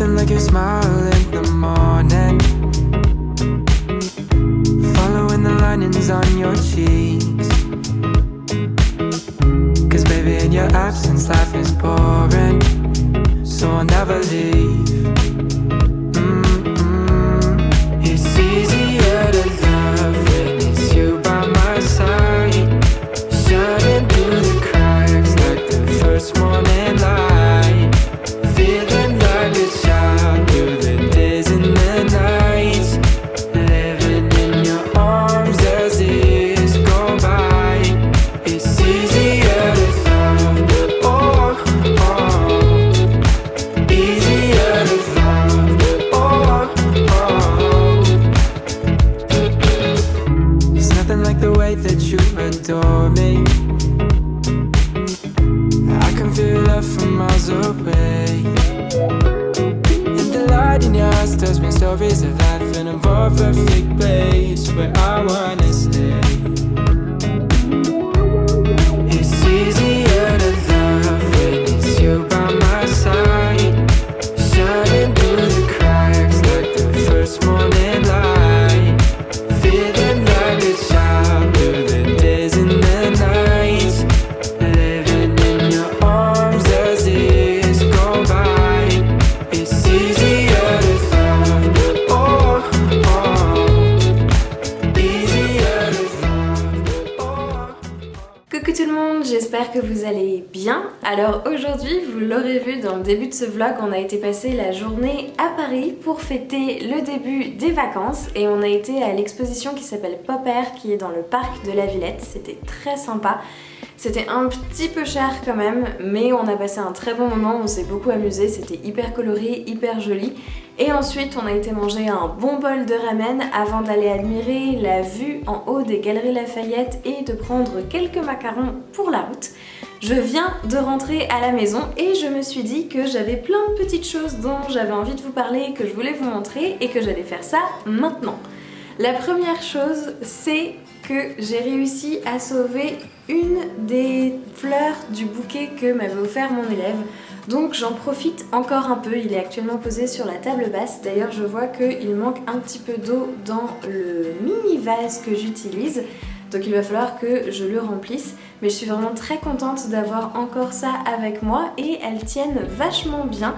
nothing like your smile in the morning, following the linings on your cheeks. Cause baby in your absence life is boring, so I'll never leave. It's easier to love when it's you by my side, shining through the cracks like the first morning light, feeling like a child through the days and the nights, living in your arms as years go by. It's easier to love, oh, oh, easier to love, oh, oh. There's nothing like the way that you adore me. I can feel love from miles away. And the light in your eyes tells me stories of life in a more perfect place where I wanna stay. It's easier to love when it's you by my side, shining through the cracks like the first morning light, feeling like a child through the days and the nights, living in your arms as years go by. It's easier to love, oh, oh, easier to love, oh. Coucou tout le monde, j'espère que vous allez bien. Alors aujourd'hui, vous l'aurez vu dans le début de ce vlog, on a été passer la journée à Paris pour fêter le début des vacances et on a été à l'exposition qui s'appelle Pop Air qui est dans le parc de la Villette. C'était très sympa. C'était un petit peu cher quand même, mais on a passé un très bon moment, on s'est beaucoup amusé, c'était hyper coloré, hyper joli. Et ensuite on a été manger un bon bol de ramen avant d'aller admirer la vue en haut des Galeries Lafayette et de prendre quelques macarons pour la route. Je viens de rentrer à la maison et je me suis dit que j'avais plein de petites choses dont j'avais envie de vous parler, que je voulais vous montrer et que j'allais faire ça maintenant. La première chose, c'est que j'ai réussi à sauver une des fleurs du bouquet que m'avait offert mon élève. Donc j'en profite encore un peu, il est actuellement posé sur la table basse. D'ailleurs je vois qu'il manque un petit peu d'eau dans le mini vase que j'utilise. Donc il va falloir que je le remplisse. Mais je suis vraiment très contente d'avoir encore ça avec moi et elles tiennent vachement bien.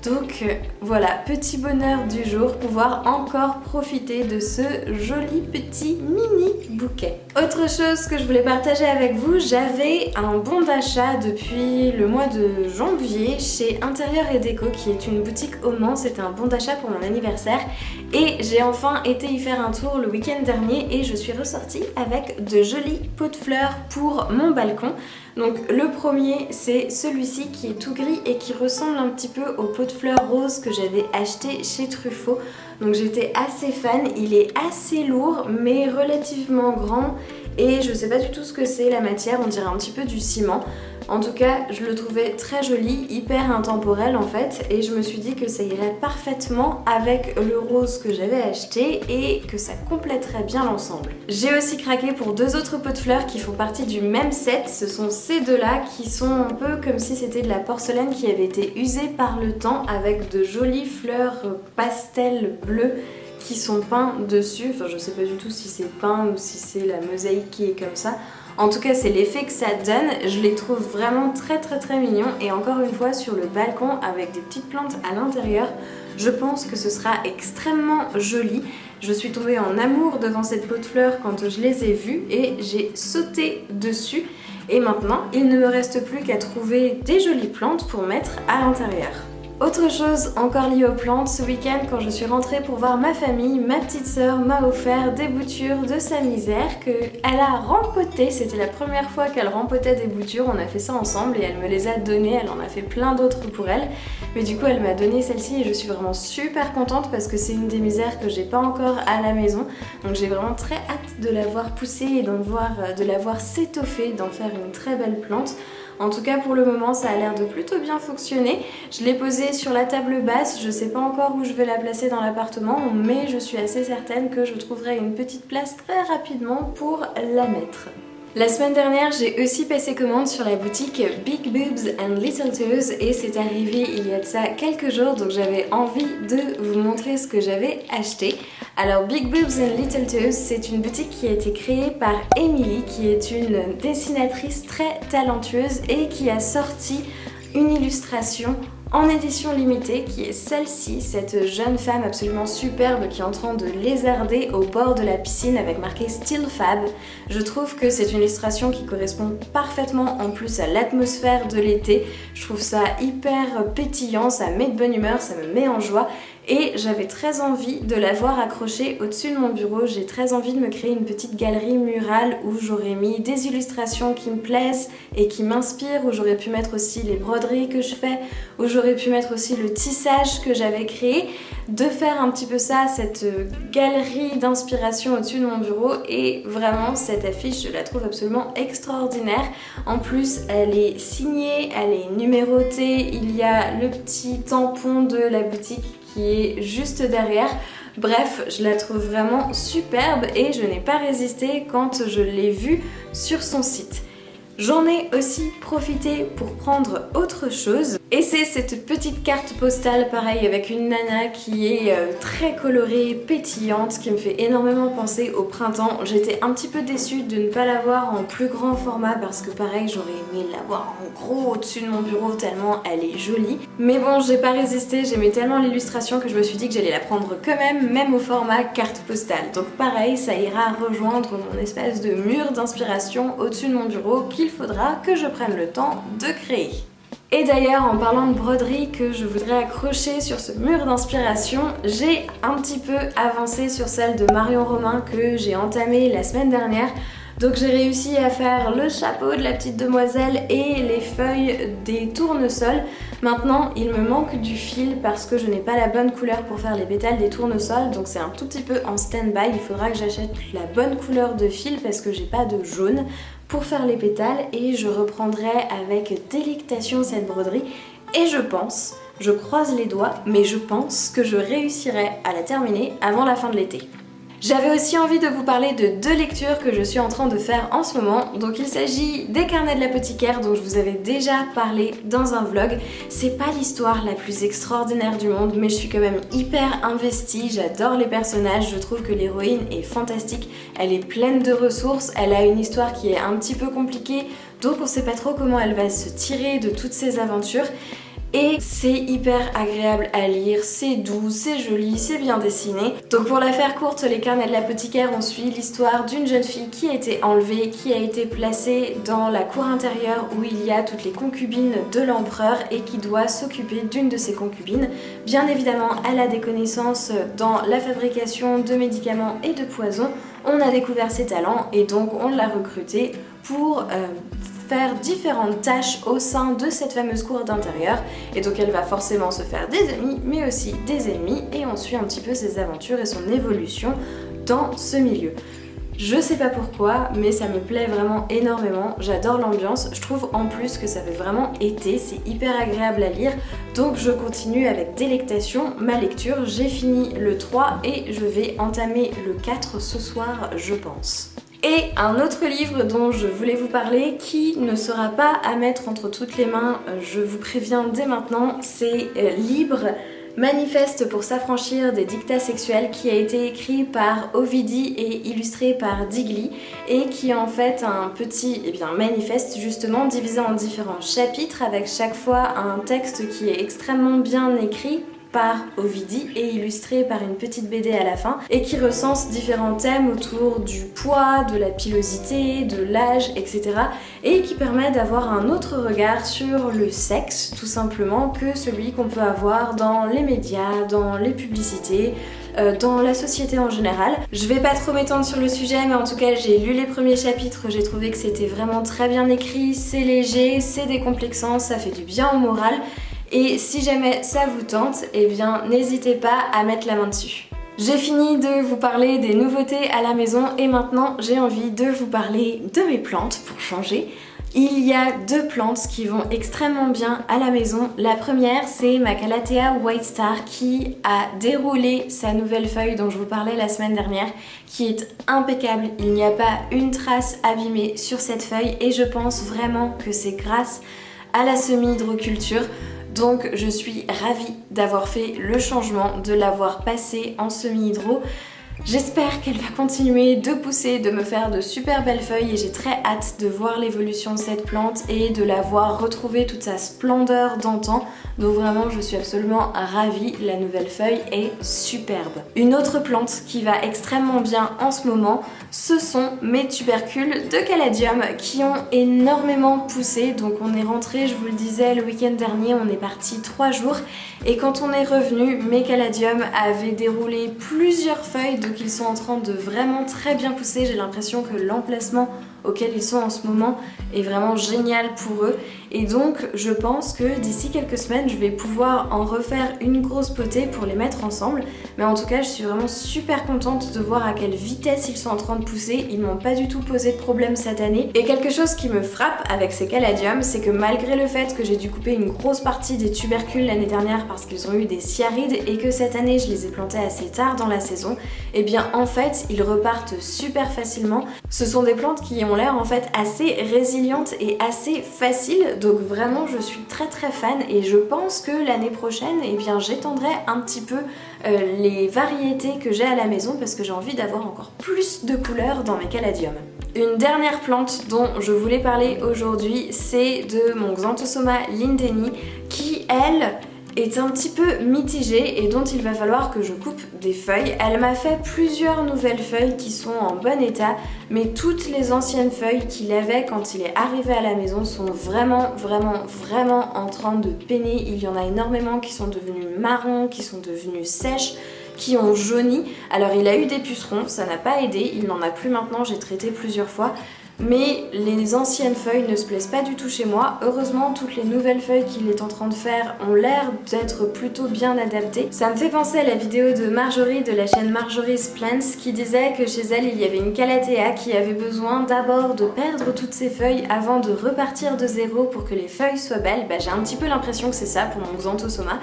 Donc voilà, petit bonheur du jour, pouvoir encore profiter de ce joli petit mini bouquet. Autre chose que je voulais partager avec vous, j'avais un bon d'achat depuis le mois de janvier chez Intérieur et Déco qui est une boutique au Mans. C'était un bon d'achat pour mon anniversaire et j'ai enfin été y faire un tour le week-end dernier et je suis ressortie avec de jolis pots de fleurs pour mon balcon. Donc le premier c'est celui-ci qui est tout gris et qui ressemble un petit peu au pot de fleurs rose que j'avais acheté chez Truffaut. Donc j'étais assez fan, il est assez lourd mais relativement grand et je sais pas du tout ce que c'est la matière, on dirait un petit peu du ciment. En tout cas je le trouvais très joli, hyper intemporel en fait et je me suis dit que ça irait parfaitement avec le rose que j'avais acheté et que ça compléterait bien l'ensemble. J'ai aussi craqué pour deux autres pots de fleurs qui font partie du même set, ce sont ces deux-là qui sont un peu comme si c'était de la porcelaine qui avait été usée par le temps avec de jolies fleurs pastel bleu qui sont peints dessus. Enfin je sais pas du tout si c'est peint ou si c'est la mosaïque qui est comme ça. En tout cas c'est l'effet que ça donne, je les trouve vraiment très mignons et encore une fois sur le balcon avec des petites plantes à l'intérieur, je pense que ce sera extrêmement joli. Je suis tombée en amour devant cette pot de fleurs quand je les ai vues et j'ai sauté dessus et maintenant il ne me reste plus qu'à trouver des jolies plantes pour mettre à l'intérieur. Autre chose encore liée aux plantes, ce week-end quand je suis rentrée pour voir ma famille, ma petite sœur m'a offert des boutures de sa misère qu'elle a rempotées. C'était la première fois qu'elle rempotait des boutures, on a fait ça ensemble et elle me les a données, elle en a fait plein d'autres pour elle. Mais du coup elle m'a donné celle-ci et je suis vraiment super contente parce que c'est une des misères que j'ai pas encore à la maison. Donc j'ai vraiment très hâte de la voir pousser et de la voir s'étoffer, d'en faire une très belle plante. En tout cas pour le moment ça a l'air de plutôt bien fonctionner. Je l'ai posée sur la table basse, je sais pas encore où je vais la placer dans l'appartement mais je suis assez certaine que je trouverai une petite place très rapidement pour la mettre. La semaine dernière, j'ai aussi passé commande sur la boutique Big Boobs and Little Toes et c'est arrivé il y a de ça quelques jours, donc j'avais envie de vous montrer ce que j'avais acheté. Alors Big Boobs and Little Toes, c'est une boutique qui a été créée par Emily, qui est une dessinatrice très talentueuse et qui a sorti une illustration en édition limitée qui est celle-ci, cette jeune femme absolument superbe qui est en train de lézarder au bord de la piscine avec marqué Still Fab. Je trouve que c'est une illustration qui correspond parfaitement en plus à l'atmosphère de l'été. Je trouve ça hyper pétillant, ça met de bonne humeur, ça me met en joie. Et j'avais très envie de l'avoir accrochée au-dessus de mon bureau. J'ai très envie de me créer une petite galerie murale où j'aurais mis des illustrations qui me plaisent et qui m'inspirent, où j'aurais pu mettre aussi les broderies que je fais, où j'aurais pu mettre aussi le tissage que j'avais créé, de faire un petit peu ça, cette galerie d'inspiration au-dessus de mon bureau. Et vraiment, cette affiche, je la trouve absolument extraordinaire. En plus, elle est signée, elle est numérotée, il y a le petit tampon de la boutique qui est juste derrière. Bref, je la trouve vraiment superbe et je n'ai pas résisté quand je l'ai vue sur son site. J'en ai aussi profité pour prendre autre chose et c'est cette petite carte postale pareil avec une nana qui est très colorée, pétillante, qui me fait énormément penser au printemps. J'étais un petit peu déçue de ne pas l'avoir en plus grand format parce que pareil j'aurais aimé l'avoir en gros au-dessus de mon bureau tellement elle est jolie. Mais bon, j'ai pas résisté, j'aimais tellement l'illustration que je me suis dit que j'allais la prendre quand même au format carte postale. Donc pareil, ça ira rejoindre mon espèce de mur d'inspiration au-dessus de mon bureau qu'il faudra que je prenne le temps de créer. Et d'ailleurs, en parlant de broderie que je voudrais accrocher sur ce mur d'inspiration, j'ai un petit peu avancé sur celle de Marion Romain que j'ai entamée la semaine dernière. Donc j'ai réussi à faire le chapeau de la petite demoiselle et les feuilles des tournesols. Maintenant, il me manque du fil parce que je n'ai pas la bonne couleur pour faire les pétales des tournesols, donc c'est un tout petit peu en stand-by. Il faudra que j'achète la bonne couleur de fil parce que j'ai pas de jaune pour faire les pétales et je reprendrai avec délectation cette broderie et je croise les doigts, mais je pense que je réussirai à la terminer avant la fin de l'été. J'avais aussi envie de vous parler de 2 lectures que je suis en train de faire en ce moment. Donc il s'agit des Carnets de l'apothicaire dont je vous avais déjà parlé dans un vlog. C'est pas l'histoire la plus extraordinaire du monde, mais je suis quand même hyper investie, j'adore les personnages, je trouve que l'héroïne est fantastique, elle est pleine de ressources, elle a une histoire qui est un petit peu compliquée, donc on sait pas trop comment elle va se tirer de toutes ces aventures. Et c'est hyper agréable à lire, c'est doux, c'est joli, c'est bien dessiné. Donc pour la faire courte, les Carnets de l'apothicaire, on suit l'histoire d'une jeune fille qui a été enlevée, qui a été placée dans la cour intérieure où il y a toutes les concubines de l'empereur et qui doit s'occuper d'une de ses concubines. Bien évidemment, elle a des connaissances dans la fabrication de médicaments et de poisons. On a découvert ses talents et donc on l'a recrutée pour faire différentes tâches au sein de cette fameuse cour d'intérieur et donc elle va forcément se faire des amis mais aussi des ennemis et on suit un petit peu ses aventures et son évolution dans ce milieu. Je sais pas pourquoi mais ça me plaît vraiment énormément, j'adore l'ambiance, je trouve en plus que ça fait vraiment été, c'est hyper agréable à lire donc je continue avec délectation ma lecture, j'ai fini le 3 et je vais entamer le 4 ce soir je pense. Et un autre livre dont je voulais vous parler qui ne sera pas à mettre entre toutes les mains, je vous préviens dès maintenant, c'est Libre, manifeste pour s'affranchir des dictats sexuels qui a été écrit par Ovidie et illustré par Digli et qui est en fait un petit manifeste justement divisé en différents chapitres avec chaque fois un texte qui est extrêmement bien écrit par Ovidie et illustré par une petite BD à la fin et qui recense différents thèmes autour du poids, de la pilosité, de l'âge, etc. et qui permet d'avoir un autre regard sur le sexe tout simplement que celui qu'on peut avoir dans les médias, dans les publicités, dans la société en général. Je vais pas trop m'étendre sur le sujet mais en tout cas j'ai lu les premiers chapitres, j'ai trouvé que c'était vraiment très bien écrit, c'est léger, c'est décomplexant, ça fait du bien au moral. Et si jamais ça vous tente, eh bien n'hésitez pas à mettre la main dessus. J'ai fini de vous parler des nouveautés à la maison et maintenant j'ai envie de vous parler de mes plantes pour changer. Il y a deux plantes qui vont extrêmement bien à la maison. La première, c'est ma Calathea White Star qui a déroulé sa nouvelle feuille dont je vous parlais la semaine dernière, qui est impeccable. Il n'y a pas une trace abîmée sur cette feuille et je pense vraiment que c'est grâce à la semi-hydroculture. Donc je suis ravie d'avoir fait le changement, de l'avoir passée en semi-hydro. J'espère qu'elle va continuer de pousser, de me faire de super belles feuilles et j'ai très hâte de voir l'évolution de cette plante et de la voir retrouver toute sa splendeur d'antan. Donc vraiment je suis absolument ravie, la nouvelle feuille est superbe. Une autre plante qui va extrêmement bien en ce moment, ce sont mes tubercules de caladium qui ont énormément poussé. Donc on est rentré, je vous le disais, le week-end dernier, on est parti 3 jours et quand on est revenu, mes caladiums avaient déroulé plusieurs feuilles, donc ils sont en train de vraiment très bien pousser. J'ai l'impression que l'emplacement auquel ils sont en ce moment est vraiment génial pour eux et donc je pense que d'ici quelques semaines je vais pouvoir en refaire une grosse potée pour les mettre ensemble, mais en tout cas je suis vraiment super contente de voir à quelle vitesse ils sont en train de pousser. Ils m'ont pas du tout posé de problème cette année et quelque chose qui me frappe avec ces caladiums, c'est que malgré le fait que j'ai dû couper une grosse partie des tubercules l'année dernière parce qu'ils ont eu des sciarides et que cette année je les ai plantés assez tard dans la saison, et bien en fait ils repartent super facilement. Ce sont des plantes qui ont l'air en fait assez résilientes et assez faciles, donc vraiment je suis très fan et je pense que l'année prochaine eh bien j'étendrai un petit peu les variétés que j'ai à la maison parce que j'ai envie d'avoir encore plus de couleurs dans mes caladiums. Une dernière plante dont je voulais parler aujourd'hui, c'est de mon Xanthosoma lindeni qui elle est un petit peu mitigée et dont il va falloir que je coupe des feuilles. Elle m'a fait plusieurs nouvelles feuilles qui sont en bon état, mais toutes les anciennes feuilles qu'il avait quand il est arrivé à la maison sont vraiment en train de peiner. Il y en a énormément qui sont devenues marron, qui sont devenues sèches, qui ont jauni. Alors il a eu des pucerons, ça n'a pas aidé, il n'en a plus maintenant, j'ai traité plusieurs fois. Mais les anciennes feuilles ne se plaisent pas du tout chez moi. Heureusement, toutes les nouvelles feuilles qu'il est en train de faire ont l'air d'être plutôt bien adaptées. Ça me fait penser à la vidéo de Marjorie de la chaîne Marjorie's Plants qui disait que chez elle, il y avait une Calathea qui avait besoin d'abord de perdre toutes ses feuilles avant de repartir de zéro pour que les feuilles soient belles. Bah, j'ai un petit peu l'impression que c'est ça pour mon Xanthosoma.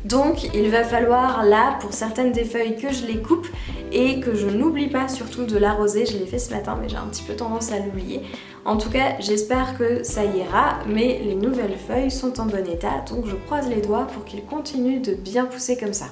Donc il va falloir là, pour certaines des feuilles, que je les coupe et que je n'oublie pas surtout de l'arroser. Je l'ai fait ce matin mais j'ai un petit peu tendance à l'oublier. En tout cas j'espère que ça ira, mais les nouvelles feuilles sont en bon état donc je croise les doigts pour qu'ils continuent de bien pousser comme ça.